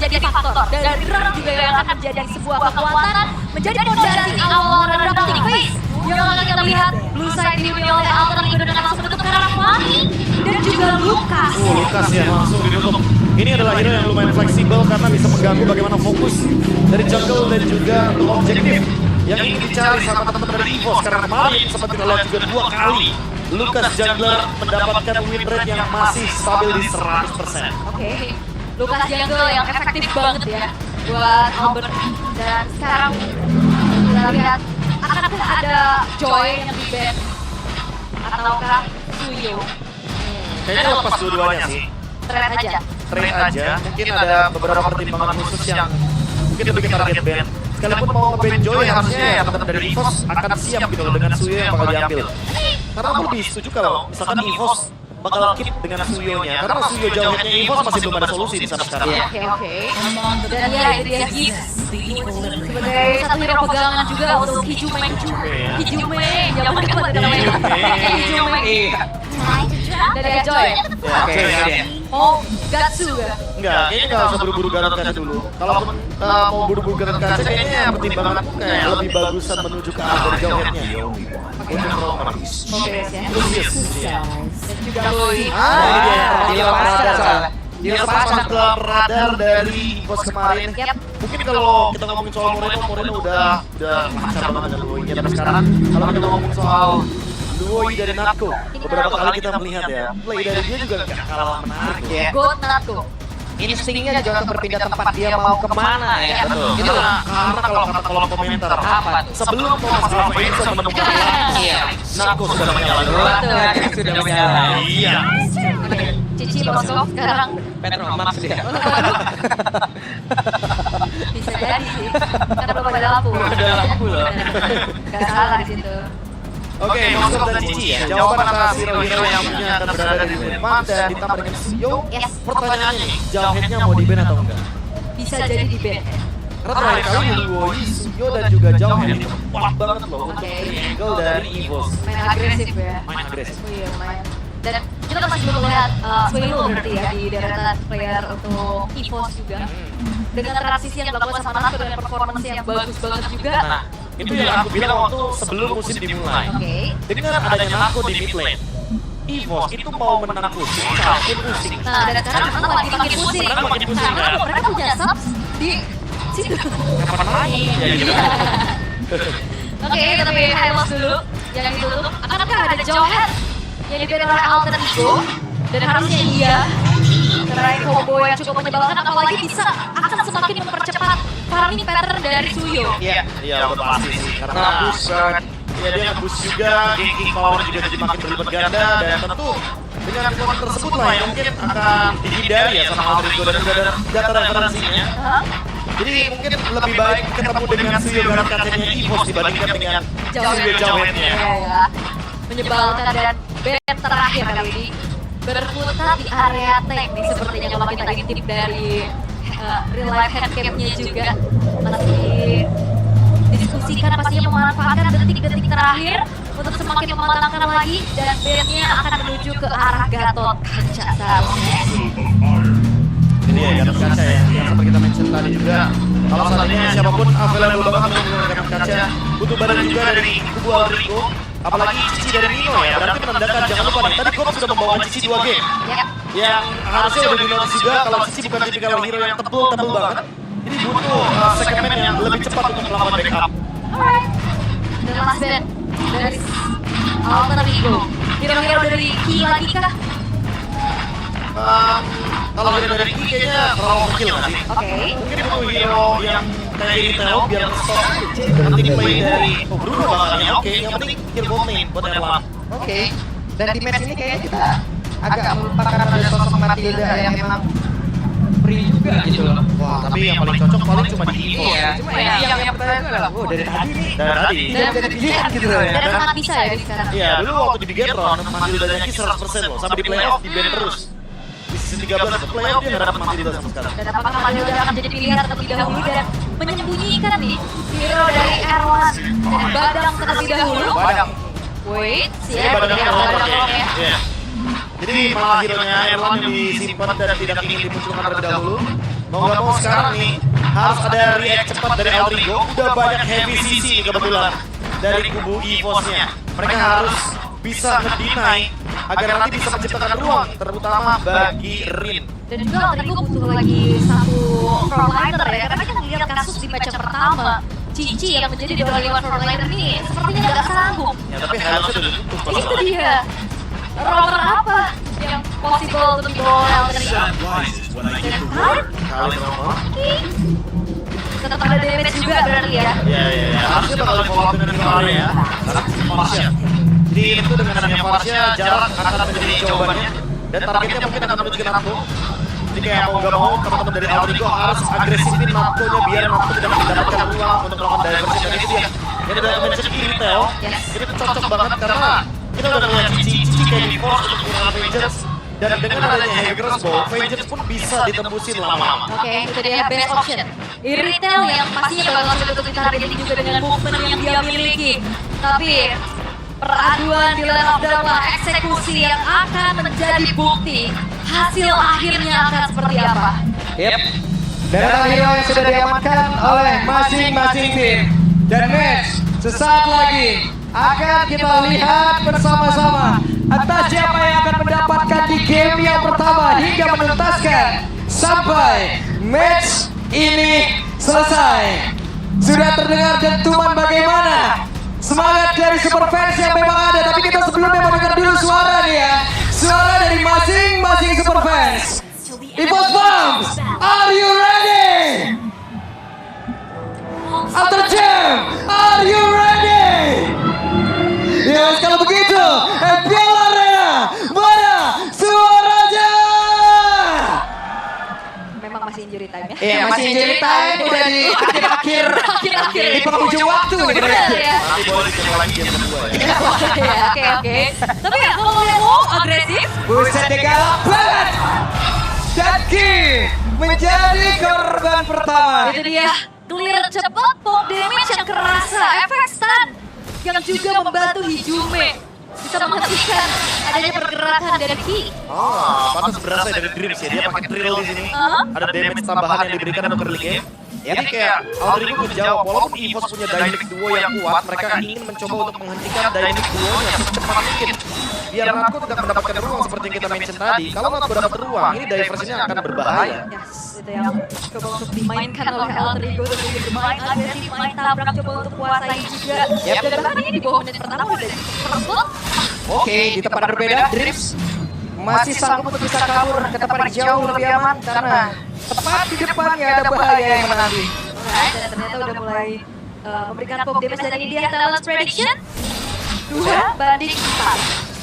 menjadi faktor dan Ram juga yang akan menjadi sebuah kekuatan menjadi fondasi awal Erupting Phase yang akan kita lihat blue side diunduh oleh Alter Ego dengan langsung menutup ke arah Fani dan juga Lukas. Lukas ya langsung ditutup. Ini adalah hero yang lumayan fleksibel karena bisa mengganggu bagaimana fokus dari jungle dan juga objektif yang ingin dicari sama teman-teman dari EVOS. Karena kemarin sempat kita lihat juga 2 kali Lukas jungler mendapatkan win rate yang masih stabil di 100%. Oke, Lukas jungle yang efektif banget ya buat Albert. Dan sekarang kita lihat akankah ada Joy yang di ban ataukah Suyo? Kayaknya lepas dua-duanya sih. Trade aja. Trade aja, mungkin ada beberapa pertimbangan khusus yang mungkin lebih ke target band. Sekalipun mau nge-ban Joy, harusnya ya teman-teman dari EVOS akan siap gitu loh dengan Suyo yang bakal diambil. Karena aku lebih setuju kalau misalkan EVOS bakal keep dengan Suyo-nya. Karena Suyo jauhnya EVOS masih belum ada solusi di sana sekarang. Oke. Dan ya itu dia Gibbs sebagai satu hero pegangan juga untuk Hijume. Hijume, jangan lupa ada namanya. Hijume. Dari Joy. Oke. Oh, Gatsu ya? Enggak, kayaknya nggak usah buru-buru garut kaca dulu. Kalaupun mau buru-buru garut kaca, kayaknya pertimbangan aku kayak lebih bagusan menuju ke arah dari jauhnya. Oke, ya. Terus Dan juga Boy. ini dia. Dia pasang ke radar dari EVOS kemarin. Mungkin kalau kita ngomongin soal Moreno udah lancar banget dengan Luoy-nya. Tapi sekarang kalau kita ngomongin soal Luoy dari Natko, beberapa kali kita melihat ya, play dari dia juga gak kalah menarik ya. God Natko. Instingnya juga untuk berpindah tempat dia mau kemana ya. Betul. Itu karena kalau kata kolom komentar, Apa? sebelum Thomas Alva Edison menemukan Iya. Natko sudah menyala duluan. Sudah menyala. Iya. Cici Moskov sekarang Petromax dia. bisa jadi sih. Karena belum ada lampu. Ada lampu loh. Gak salah di situ. Oke, Moskov dan Cici ya. Jawaban atas hero-hero yang punya akan berada di depan dan ditambah dengan Suyo. Yes. Pertanyaannya nih, Jauheadnya mau di ban atau enggak? Bisa jadi di ban. Karena terakhir kali Luoy, Suyo dan juga Jauhead itu kuat banget loh untuk angle dari EVOS. Main agresif ya. Main agresif. Oh iya, lumayan. Dan kita masih belum melihat Swelo berarti ya di deretan player untuk EVOS juga. Dengan transisi yang dilakukan sama Natko dengan performance yang bagus banget juga. Nah, itu yang aku bilang waktu sebelum musim dimulai. Oke. Dengan adanya Natko di mid lane, EVOS itu mau menang pusing, makin pusing. Nah, dan sekarang memang lagi makin pusing. Sekarang makin pusing Karena kan? mereka punya subs di situ. Kapan lagi? Ya gitu. Oke, tapi highlights dulu yang ditutup. Akankah ada Jauhead yang diberi oleh Alter Ego? Dan harusnya iya. Karena combo yang cukup menyebalkan, apalagi bisa akan semakin mempercepat farming pattern dari Suyo. Iya, udah pasti sih. Karena boost banget. Ya dia nge-boost juga, ganking power juga jadi makin berlipat ganda. Dan tentu dengan kekuatan tersebut lah yang mungkin akan dihindari ya sama Alter Ego. Dan sudah ada data referensinya. Jadi mungkin lebih baik ketemu dengan Suyo garap kacanya EVOS dibandingkan dengan Suyo Jauheadnya. Iya. Menyebalkan dan band terakhir kali ini berputar di area tank nih sepertinya kalau kita intip dari real life handcam-nya juga masih diskusikan pastinya memanfaatkan detik-detik terakhir untuk semakin mematangkan lagi dan bandnya akan menuju ke arah Gatot Kaca seharusnya. Ini ya Gatot Kaca ya, yang seperti kita mention tadi juga. Kalau seandainya siapapun available banget untuk menggunakan Gatot Kaca, butuh badan juga dari kubu Alter Ego. Apalagi Cici dari Nino ya, berarti menandakan jangan lupa nih, tadi Gop sudah membawa Cici 2 game. Yang harusnya udah dinotis juga kalau Cici bukan tipikal hero yang tebel banget. Ini butuh segmen yang lebih cepat untuk melakukan backup. Alright. Dan last band dari Alter Ego. Hero-hero dari Ki lagi kah? Kalau hero dari Ki kayaknya terlalu kecil nggak sih? Oke. Mungkin butuh hero yang kayak ini Theo biar stop nanti play dari Bruno bakalnya oke, yang penting kill bot lane buat Erlang. Oke. Dan di match ini kayaknya kita agak melupakan ada sosok Matilda yang memang free juga gitu loh. Wah, tapi yang paling cocok paling cuma di EVOS. Iya, cuma yang pertanyaan gue adalah, wow dari tadi nih. Dari tadi. Dan jadi pilihan gitu loh ya. Dan sangat bisa ya di sekarang. Iya, dulu waktu di Bigetron, Matilda Ki 100% loh, sampai di playoff di ban terus. Di season 13 ke playoff dia nggak dapat Matilda sama sekali. Dan apakah Matilda akan menjadi pilihan terlebih dahulu dan menyembunyikan nih hero dari Erwan dan Badang terlebih dahulu? Badang. Wait, Ini siap. Badangnya Badang Erlang ya. ya. Iya. Jadi malah hero-nya Erlang yang disimpan dan tidak ingin dimunculkan terlebih dahulu. mau nggak mau sekarang nih harus ada react cepat dari Aldrigo. Udah banyak heavy CC nih kebetulan dari kubu EVOS-nya. Mereka harus bisa ngedinai agar nanti bisa menciptakan ruang terutama bagi Rin. Dan juga Aldrigo butuh lagi satu frontliner ya, karena kita lihat kasus di match pertama Cici yang menjadi the only one frontliner ini sepertinya nggak sanggup. Ya tapi Helmsnya udah ditutup pas Itu dia. Rover apa yang possible untuk dibawa Aldrigo? Dan kali ngomong. tetap ada damage juga berarti ya. Ya. Harusnya bakal di follow up dengan Varsha ya. Karena Varsha. Jadi itu dengan adanya Varsha, jarak akan menjadi jawabannya. Dan targetnya mungkin akan menuju ke Natko. Jadi kayak mau nggak mau teman-teman dari Aldrigo harus agresifin Natko-nya biar Natko tidak mendapatkan ruang untuk melakukan diversion. Dan itu dia. Yang udah mention Intel. Ini tuh cocok banget karena kita udah ngeliat Cici kayak di force untuk menggunakan Vengeance. Dan dengan adanya Heavy Crossbow, Vengeance pun bisa ditembusin lama-lama. Oke, itu dia best option. Irritel yang pastinya bakal sulit untuk ditargetin juga dengan movement yang dia miliki. Tapi peraduan di line of dalam eksekusi yang akan menjadi bukti hasil akhirnya akan seperti apa. Yep. Darah hero yang sudah diamankan oleh masing-masing tim. Dan match sesaat lagi akan kita lihat bersama-sama atas siapa yang akan mendapatkan di game yang pertama hingga menuntaskan sampai match ini selesai. Sudah terdengar dentuman bagaimana semangat dari super fans yang memang ada, tapi kita sebelumnya mau dengar dulu suara nih ya. Suara dari masing-masing super fans. EVOS Bombs, are you ready? After Jam, are you ready? Yes, kalau begitu, Piala Arena, mana suaranya? Memang masih injury time ya. Iya, masih injury time, udah di akhir-akhir di penghujung waktu nih. Bener ya. Nanti boleh dicoba lagi yang kedua ya. Oke. Tapi ya kalau mau agresif, Buset deh galak banget. Dan Ki menjadi korban pertama. itu dia clear cepat, pop damage yang kerasa, efek stun yang juga membantu Hijume bisa menghentikan adanya pergerakan dari Ki. Oh, pantas berasa dari Dreams ya. Dia pakai drill di sini. Ada damage tambahan yang diberikan untuk early game. Jadi kayak Aldrigo menjawab, walaupun EVOS punya dynamic duo yang kuat, mereka ingin mencoba untuk menghentikan dynamic duo-nya secepat mungkin. Biar Natko tidak mendapatkan ruang seperti yang kita mention tadi. Kalau Natko dapat ruang, ini diversionnya akan berbahaya. Yes, itu yang coba untuk dimainkan oleh Aldrigo untuk bermain agresif, main tabrak, coba untuk kuasai juga. Dan bahkan ini di bawah menit pertama udah perempuan. Oke, di tempat berbeda, Drips masih sanggup untuk bisa kabur ke tempat yang jauh lebih aman karena tepat di depannya ada bahaya yang menanti. Dan ternyata udah mulai memberikan pop damage dan ini dia talent prediction 2 banding 4.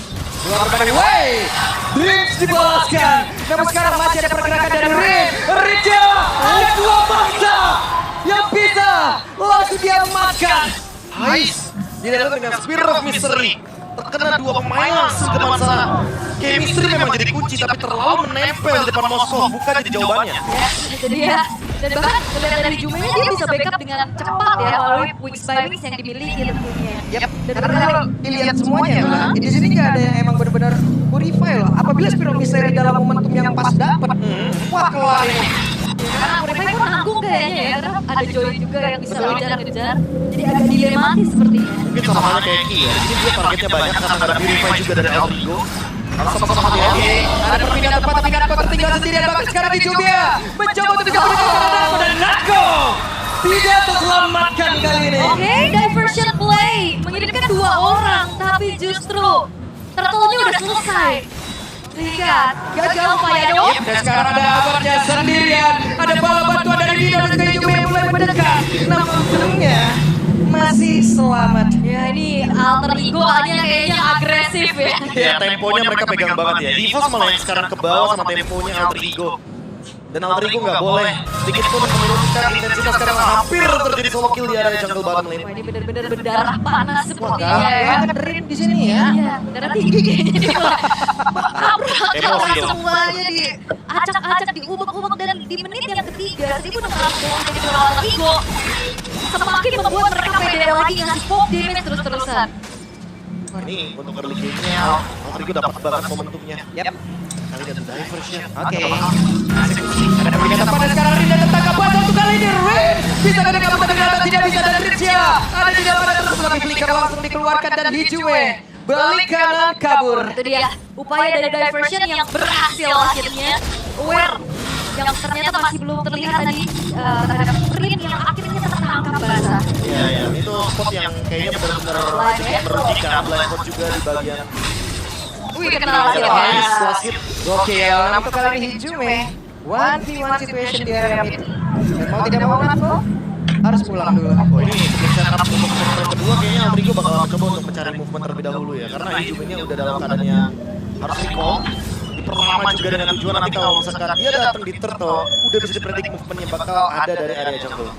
Dua berbanding, way! Drips dibalaskan. Namun sekarang masih ada pergerakan dari Rin. Rinja, ada dua bangsa yang bisa langsung diamankan. Hais, didalam dengan Spear of Mystery. Terkena dua pemain langsung ke sana. Chemistry memang jadi kunci, tapi terlalu menempel di depan Moskow, bukan jadi jawabannya. Ya, itu dia. Dan bahkan melihat dari Jumenya dia bisa backup dengan cepat ya melalui Wings by Wings yang dimiliki tentunya. Yap, karena kalau dilihat semuanya lah, di sini nggak ada yang emang benar-benar purify loh. Apabila Spiral Mystery dalam momentum yang pas dapat, wah keluar ini. Karena Purify pun nanggung kayaknya ya, karena ada Joy juga yang bisa ngejar-ngejar. Jadi agak dilematis sepertinya. Mungkin sama halnya kayak Ki ya. Jadi dia targetnya banyak karena nggak ada Purify juga dari Aldrigo. Harus sama-sama hati-hati. Ada perpindahan tempat tapi Natko tertinggal sendirian, bahkan sekarang di Jumia mencoba untuk bisa menemukan Natko dan Natko tidak terselamatkan kali ini. Oke, diversion play mengirimkan 2 orang, tapi justru turtle-nya udah selesai. Lihat, gagal Fayado. Dan sekarang ada Abarnya sendirian, ada bala bantuan dari Dino dan juga Jumia yang mulai mendekat. Namun untungnya masih selamat. Ya ini alter ego kayaknya agresif ya. Ya, temponya mereka pegang banget ya. EVOS malah yang sekarang ke bawah sama temponya Alter Ego. Dan Alter Ego nggak boleh sedikit pun menurunkan intensitas karena hampir terjadi solo kill di area jungle bottom lane. Wah ini benar-benar berdarah panas sepertinya Galak ya. banget Rin di sini ya. Iya, darah tinggi kayaknya dia malah Emosi dong. semuanya diacak-acak, diubek-ubek dan di menit yang ketiga 1600 jadi alter ego semakin membuat mereka pede lagi ngasih pop damage terus-terusan. Ini untuk early game-nya Alter Ego dapat banget momentumnya. Yap. Kali ini ada diversion. Oke. Eksekusi. Ada peringatan pada sekarang Rin dan tertangkap basah untuk kali ini. Rin bisa dari kabut tapi ternyata tidak bisa dan Ritsia ada di depan terus tapi flicker langsung dikeluarkan dan Hijue balik kanan kabur. Itu dia upaya dari diversion yang berhasil akhirnya. Aware yang ternyata masih belum terlihat tadi terhadap Rin yang akhirnya tertangkap basah. Iya, itu spot yang kayaknya benar-benar merugikan Blackboard juga di bagian. Wih, kenal lagi ya. Last hit. Gokil, untuk kali ini Hijue 1v1 situation di area mid. Dan mau tidak mau Natko harus pulang dulu. Oh ini sebelum setup untuk movement kedua kayaknya Aldrigo bakal coba untuk mencari movement terlebih dahulu ya. Karena Hijumenya udah dalam keadaannya harus recall. Di pertama juga dengan tujuan nanti kalau misalkan dia datang di turtle, udah bisa dipredik movementnya bakal ada dari area jungle.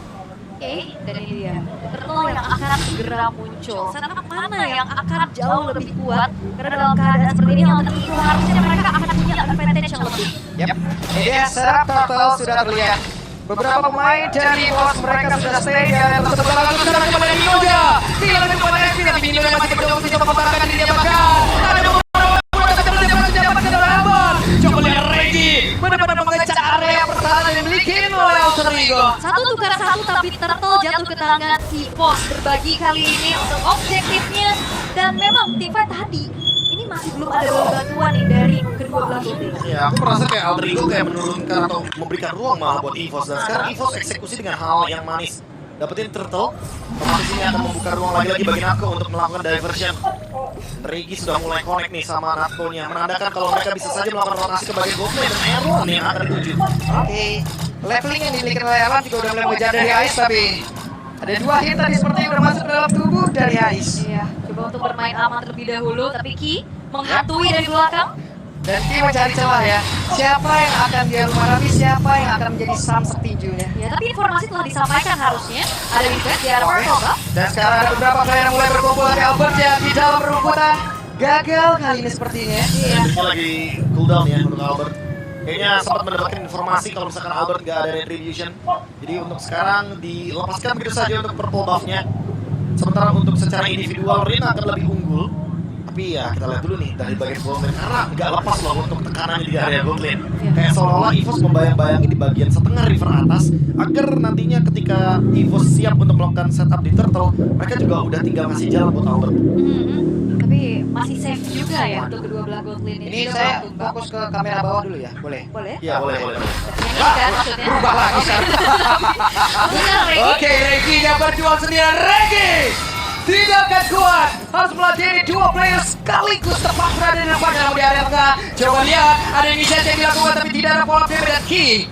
Oke, dan ini dia Turtle yang akan segera muncul. Setup mana yang akan jauh lebih kuat? Karena dalam keadaan seperti ini yang tentu harusnya mereka akan punya advantage yang lebih. Yap, ini dia setup Turtle sudah terlihat. Beberapa pemain dari bos mereka sudah stay di area tersebut. Langsung sekarang kepada Ninoja. Tidak ada kepada Exi, tapi Ninoja masih mencoba untuk membakar dirinya bahkan. Ada beberapa pejabat ke dalam Ambon. Coba lihat Regi benar-benar mengecek area pertahanan yang dimiliki oleh Aldrigo. Satu tukar satu tapi Turtle jatuh ke tangan si Bos berbagi kali ini untuk objektifnya. Dan memang Tifa tadi ini masih belum ada bantuan nih dari kedua belah tim. Ya, aku merasa kayak Aldrigo kayak menurunkan atau memberikan ruang malah buat EVOS. Dan sekarang EVOS eksekusi dengan hal yang manis. Dapetin turtle, otomatis ini akan membuka ruang lagi bagi Natko untuk melakukan diversion. Regi sudah mulai connect nih sama Natko-nya, menandakan kalau mereka bisa saja melakukan rotasi ke bagian goldplay dan Aaron yang akan dituju. Oke, leveling yang dimiliki oleh Alan juga udah mulai mengejar dari Ais, tapi ada dua hit tadi seperti yang udah masuk dalam tubuh dari Ais. Iya, coba untuk bermain aman terlebih dahulu, tapi Ki menghantui dari belakang. Dan Ki mencari celah ya. Siapa yang akan dia rumah rapi, siapa yang akan menjadi samsak tinjunya. Ya, tapi informasi telah disampaikan harusnya. Ada di back, di arah purple, Bang. Dan sekarang ada beberapa player yang mulai berkumpul dari Albert ya di dalam perumputan. Gagal kali ini sepertinya. Iya. Ini lagi cooldown ya untuk Albert. Kayaknya sempat mendapatkan informasi kalau misalkan Albert nggak ada retribution. Jadi untuk sekarang dilepaskan begitu saja untuk purple buff-nya. Sementara untuk secara individual Rin akan lebih unggul. Tapi ya kita lihat dulu nih dari bagian gold lane karena nggak lepas loh untuk tekanannya di area gold lane. Kayak seolah-olah EVOS membayang-bayangi di bagian setengah river atas agar nantinya ketika EVOS siap untuk melakukan setup di turtle, mereka juga udah tinggal ngasih jalan buat Albert. Tapi masih safe juga ya untuk kedua belah gold lane Ini saya fokus ke kamera bawah dulu ya, boleh? Boleh? Iya boleh. Yang ini kan maksudnya. Berubah lagi sekarang. Benar, Regi. Oke, Regi yang berjuang sendirian. Regi tidak akan kuat, harus melatih dua player sekaligus tepat berada di depan dalam di area tengah. Coba lihat, ada inisiasi yang dilakukan tapi tidak ada follow up dan Ki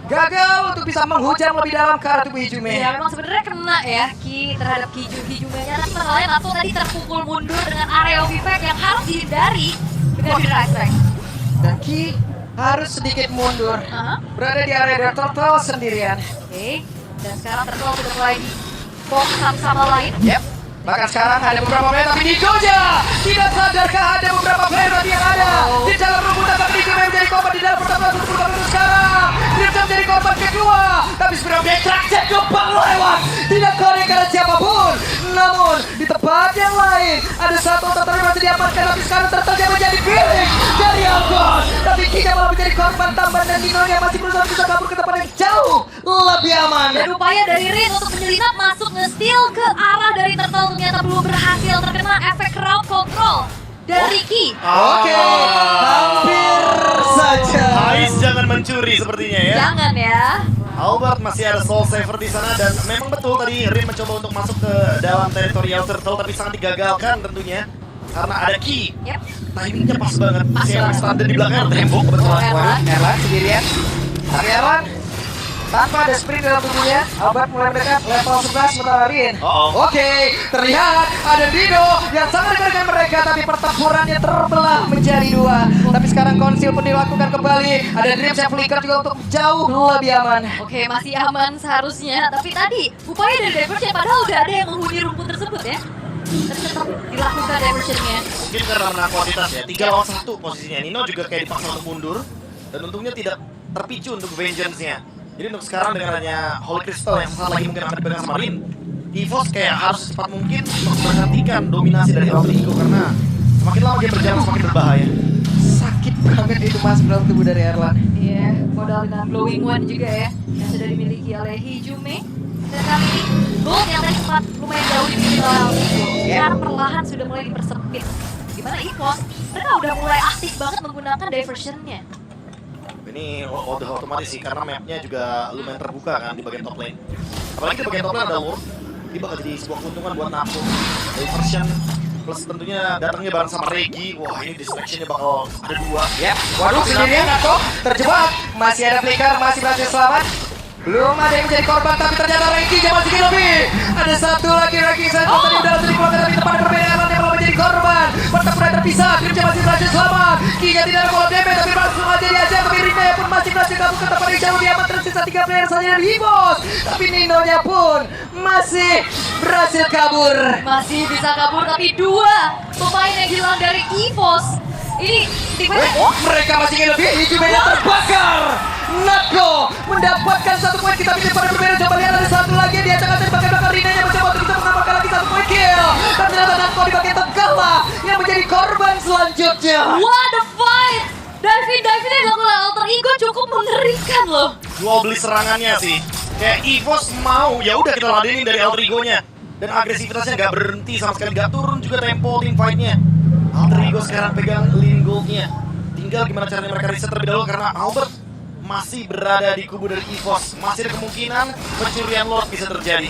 gagal untuk bisa menghujam lebih dalam ke arah tubuh Hijumenya. Ya memang sebenarnya kena ya Ki terhadap Hijumenya. Tapi masalahnya Natsu tadi terpukul mundur dengan area effect yang harus dihindari dengan Hydra Strike. Dan Ki harus sedikit mundur, berada di area turtle sendirian. Oke, dan sekarang Turtle sudah mulai fokus satu sama lain. Yep. Bahkan sekarang ada beberapa player tapi Ninoja tidak sadarkah ada beberapa player yang ada di dalam rebutan tapi Ninoja menjadi korban di dalam pertarungan untuk sekarang. Ninoja menjadi korban kedua tapi segera detraction kembang lewat tidak korek karena siapapun. Namun di tempat yang lain ada satu tertarik masih diamankan tapi sekarang tertarik menjadi pilih dari Algon. Tapi kita malah menjadi korban tambahan dan Ninoja masih berusaha bisa kabur ke tempat yang jauh lebih aman. Dan upaya dari Rin untuk menyelinap masuk nge-steal ke arah dari Turtle ternyata belum berhasil terkena efek crowd control dari Ki. Oke, hampir saja. Ais jangan mencuri sepertinya ya. Jangan ya. Albert masih ada soul saver di sana dan memang betul tadi Rin mencoba untuk masuk ke dalam teritorial turtle tapi sangat digagalkan tentunya karena ada Ki. Yep. Timingnya pas banget. Pas Masih banget. standar di belakang tembok kebetulan. Erlan sendirian. Tapi Erlan tanpa ada sprint dalam tubuhnya, Albert mulai mendekat level 11 sementara Rin. Oke, terlihat ada Dino yang sangat dekat dengan mereka tapi pertempurannya terbelah menjadi dua. Tapi sekarang konsil pun dilakukan kembali. Ada Dreams yang flicker juga untuk jauh lebih aman. Oke, masih aman seharusnya. Tapi tadi upaya dari diversion padahal udah ada yang menghuni rumput tersebut ya. Tapi tetap dilakukan diversionnya. Mungkin karena menang kuantitas ya. 3 lawan 1 posisinya. Nino juga kayak dipaksa untuk mundur dan untungnya tidak terpicu untuk vengeance-nya. Jadi untuk sekarang dengan adanya Holy Crystal yang sesaat lagi mungkin akan dipegang sama Rin, EVOS kayak harus secepat mungkin untuk menghentikan dominasi dari Aldrigo karena semakin lama dia berjalan semakin berbahaya. Sakit banget itu masuk dalam tubuh dari Erlan. Iya, modal dengan glowing one juga ya yang sudah dimiliki oleh Hijume. Dan kali ini gold yang tadi sempat lumayan jauh dimiliki oleh Altrigo sekarang perlahan sudah mulai dipersempit. Gimana EVOS? Mereka udah mulai aktif banget menggunakan diversionnya. Ini udah otomatis sih karena mapnya juga lumayan terbuka kan di bagian top lane. Apalagi di bagian top lane ada Lord. Ini bakal jadi sebuah keuntungan buat Napo. Diversion plus tentunya datangnya bareng sama Regi. Wah ini distractionnya bakal ada 2. Ya, waduh sendirian Nato terjebak. Masih ada flicker, masih berhasil selamat. Belum ada yang menjadi korban, tapi ternyata Regi masih lebih. Ada satu lagi Regi saya tadi udah langsung dikeluarkan, tapi tempat perbedaan yang malah menjadi korban. Pertempuran terpisah, Grimja masih berhasil selamat. Kinya tidak ada kolom damage, tapi langsung aja diajar. Tapi Rina pun masih berhasil kabur ke tempat yang jauh. Dia aman, tersisa 3 player saja dari EVOS. Tapi Nino-nya pun masih berhasil kabur. Masih bisa kabur tapi 2 pemain yang hilang dari EVOS. Ini tiba-tiba Mereka masih ingin lebih, Hijumenya terbakar. Natko mendapatkan 1 poin, kita pilih pada berbeda. Coba lihat ada satu lagi, dia akan bakar-bakar Rinanya mencoba untuk bisa menambahkan lagi 1 poin kill. Dan ternyata Natko di bagian tengah lah yang menjadi korban selanjutnya. what the fight! Diving yang dilakukan Alter Ego cukup mengerikan loh. Jual beli serangannya sih. Kayak EVOS mau, ya udah kita ladenin dari Altrigo-nya. Dan agresivitasnya nggak berhenti sama sekali, nggak turun juga tempo team fight-nya. Altrigo sekarang pegang lean gold-nya. Tinggal gimana caranya mereka reset terlebih dahulu karena Albert masih berada di kubu dari EVOS. Masih ada kemungkinan pencurian Lord bisa terjadi.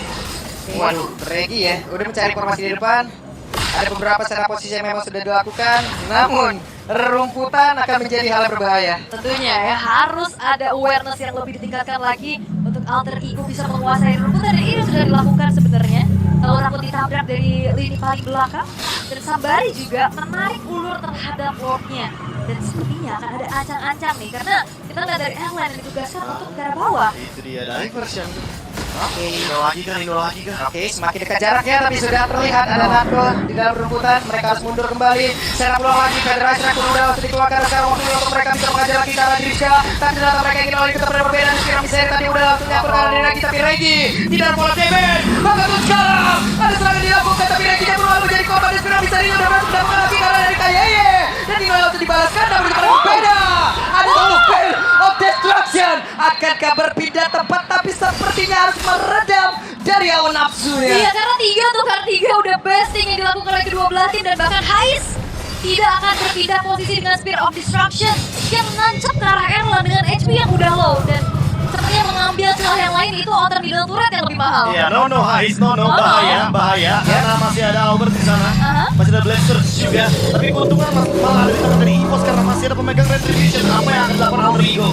Waduh, Regi ya, udah mencari formasi di depan. Ada beberapa setup posisi yang memang sudah dilakukan, namun rerumputan akan menjadi hal yang berbahaya. Tentunya ya harus ada awareness yang lebih ditingkatkan lagi untuk Alter Ego bisa menguasai rumputan, dan ini sudah dilakukan sebenarnya. Kalau takut ditabrak dari lini paling belakang, dan Sambari juga menarik ulur terhadap Lordnya. Dan sepertinya akan ada ancang-ancang nih, karena kita lihat dari airline yang ditugaskan untuk ke arah bawah. Itu dia diversion. Oke, Ini lagi kah? Oke, semakin dekat jaraknya, tapi sudah terlihat ada Natko di dalam rumputan. Mereka harus mundur kembali. Serang peluang lagi, Federasi Rakun udah langsung dikeluarkan. Sekarang waktunya untuk mereka bisa mengajar lagi ke arah Diriska. Tapi ternyata mereka ingin oleh kita pada perbedaan. Sekarang misalnya tadi udah langsung nyapur ke arah Regi, tapi Regi tidak ada pola damage. Maka tuh sekarang ada serangan dilakukan, tapi Regi tidak perlu menjadi korban. Dan sekarang bisa Nino udah berhasil mendapatkan lagi ke arah dari Kayeye. Dan Nino langsung dibalaskan, namun itu pada berbeda. Ada Veil of Destruction. Akankah berpindah tempat, tapi sepertinya harus meredam dari hawa nafsunya. Iya, karena 3 untuk Kartiga udah besting yang dilakukan oleh kedua belah tim, dan bahkan Hais tidak akan berpindah posisi dengan Spear of Destruction yang menancap ke arah Erlan dengan HP yang udah low, dan sepertinya mengambil celah yang lain itu outer middle turret yang lebih mahal. Iya, no, Hais, no, bahaya. Karena masih ada Albert di sana, masih ada Blasters juga. Tapi keuntungan malah ada di tangan dari EVOS karena masih ada pemegang Retribution. Apa yang akan dilakukan Altrigo?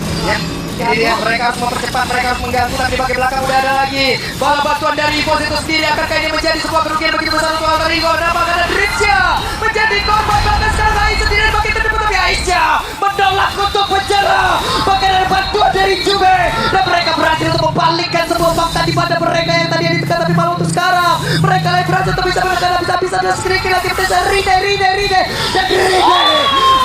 Ya, ini dia, mereka harus mempercepat, mereka harus mengganggu, tapi di bagian belakang udah ada lagi. Bala bantuan dari EVOS itu sendiri akankah ini menjadi sebuah kerugian begitu besar untuk Alter Ego? Kenapa? Karena Dritsia menjadi korban, bahkan sekarang Ais sendiri bagian terdepan, tapi Aisha menolak untuk menyerah. Bahkan ada bantuan dari Jume, dan mereka berhasil untuk membalikkan sebuah fakta di pada mereka yang tadi ditekan, tapi malah untuk sekarang mereka lagi berhasil untuk bisa menekan bisa dan sedikit lagi bisa Ride dan Ride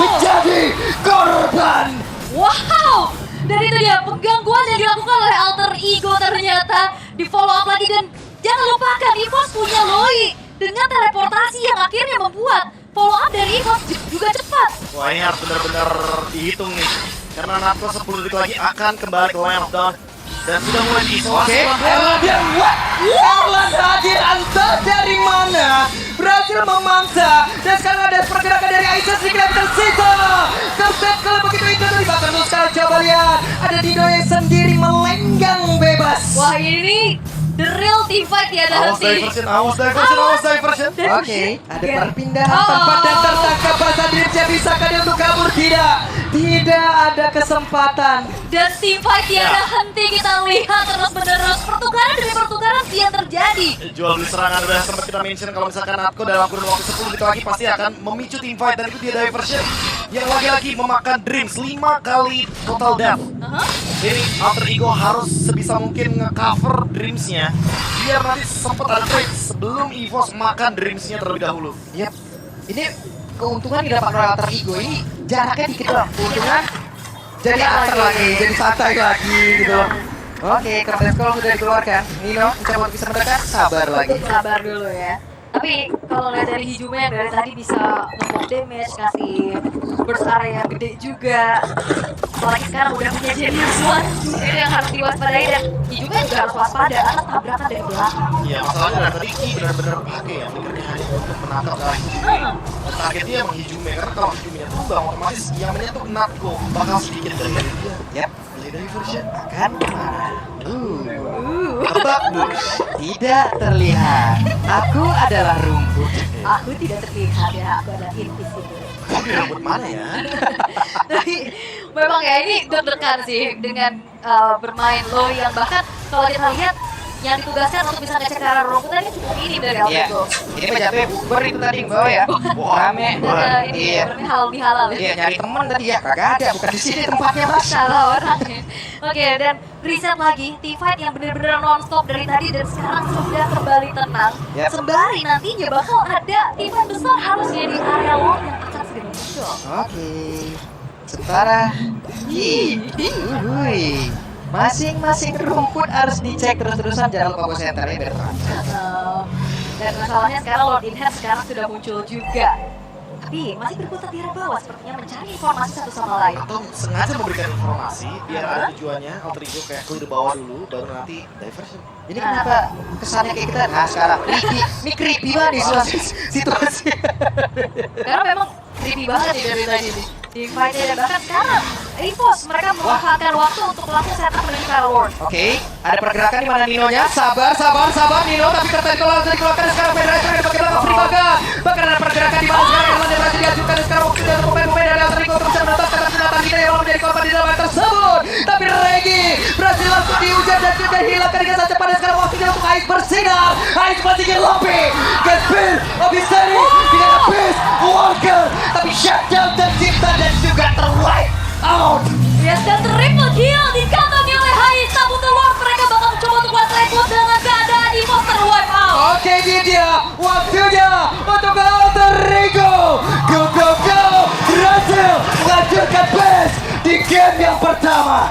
menjadi korban. Wow! Dan itu dia penggangguan yang dilakukan oleh Alter Ego ternyata di follow up lagi, dan jangan lupakan EVOS punya Loi dengan teleportasi yang akhirnya membuat follow up dari EVOS juga cepat. Wah, ini harus benar-benar dihitung nih. Karena Natko 10 detik lagi akan kembali ke line of down. Dan sudah mulai diisolasi. Erlan dia what? Erlan hadir, entah dari mana berhasil memangsa, dan sekarang ada pergerakan dari Aisyah sedikit yang tersisa. Terset kalau begitu itu dibakar terus. Sekarang coba lihat, ada Dino yang sendiri melenggang bebas. Wah, ini the real team fight ya, Awas diversion. Oke, ada perpindahan tempat dan tertangkap bahasa Dripsia. Bisakah dia untuk kabur? Tidak ada kesempatan. Dan team fight tiada henti, kita lihat terus-menerus pertukaran demi pertukaran yang terjadi. Jual beli serangan udah sempat kita mention kalau misalkan Natko dalam kurun waktu 10 detik lagi pasti akan memicu team fight, dan itu dia diversion yang lagi-lagi memakan Dreams 5 kali total death. Jadi Alter Ego harus sebisa mungkin nge-cover Dreams-nya biar nanti sempat ada trade sebelum EVOS makan Dreams-nya terlebih dahulu. Yap, ini keuntungan didapat oleh Alter Ego, ini jaraknya dikit loh. Keuntungan jadi aser lagi, jadi santai lagi gitu loh. Oke, Captain Skull sudah dikeluarkan. Nino mencoba untuk bisa mendekat, sabar lagi. Sabar dulu ya. Tapi kalau lihat dari Hijume yang dari tadi bisa nge-block damage, kasih burst area yang gede juga. Apalagi sekarang udah punya Genius One, itu yang harus diwaspadai dan Hijume juga harus waspada karena tabrakan dari belakang. Iya, masalahnya dari tadi Ki benar-benar pakai ya flickernya hanya untuk menatap dari Hijume. Targetnya emang Hijume, karena kalau Hijumenya tumbang otomatis yang menyentuh Natko bakal sedikit dari dia. Yap, Play diversion. akan kemana? Tebak Bus. Tidak terlihat. Aku adalah rumput. Aku tidak terlihat ya, aku ada invisible. Tapi rambut mana ya? Tapi memang ya ini deg-degan sih dengan bermain low yang bahkan kalau kita lihat yang ditugaskan untuk bisa ngecek arah rumput tadi cukup minim dari Iya. Albedo. Ini mah jatuhnya bukber itu tadi yang bawah ya. Rame. Ini Iya. berarti halal bihalal ya. Iya, nyari teman tadi ya. Kagak ada, bukan di sini tempatnya, Mas. Salah orangnya. Oke, dan reset lagi T-Fight yang benar-benar non-stop dari tadi dan sekarang sudah kembali tenang. Yap. Sembari nantinya bakal ada event besar harusnya di area wall yang akan segera muncul. Oke. Sementara masing-masing rumput harus dicek terus-terusan, jangan lupa bawa senternya biar terang. Dan masalahnya sekarang Lord in Hand sekarang sudah muncul juga. Tapi masih berkutat di area bawah sepertinya mencari informasi satu sama lain. Atau sengaja memberikan informasi biar ada tujuannya alter ego kayak clear bawah dulu baru nanti diversion. Ini kenapa kesannya kayak kita? Nah sekarang creepy, ini creepy banget nih situasi. Karena memang creepy banget nih dari tadi nih. Di fight dan bahkan sekarang Rivos mereka memanfaatkan waktu untuk melakukan setup menuju ke Lord. Oke, ada pergerakan di mana Ninonya? Sabar Nino, tapi tertarik dikeluarkan sekarang Federasi dari bagian belakang Fribaga. Bahkan ada pergerakan di mana sekarang Irlandia berhasil diajukan sekarang waktu untuk pemain-pemain dari Alter Ego untuk bisa menetapkan senjata kita yang menjadi korban di dalam tersebut. Tapi Regi berhasil langsung diujar dan juga hilangkan dengan saja pada sekarang waktunya untuk Ais bersinar. Ais masih ingin lobby. Gaspir, Obiseri, tidak ada Beast, Walker. Tapi shutdown tercipta dan juga terwipe out. Yes, dan triple kill dikantongi oleh Haisa Butuh Lord. Mereka bakal mencoba untuk buat record dengan keadaan Evo terwipe out. Oke, ini dia waktunya untuk Alter Ego. Go, berhasil melanjutkan base di game yang pertama.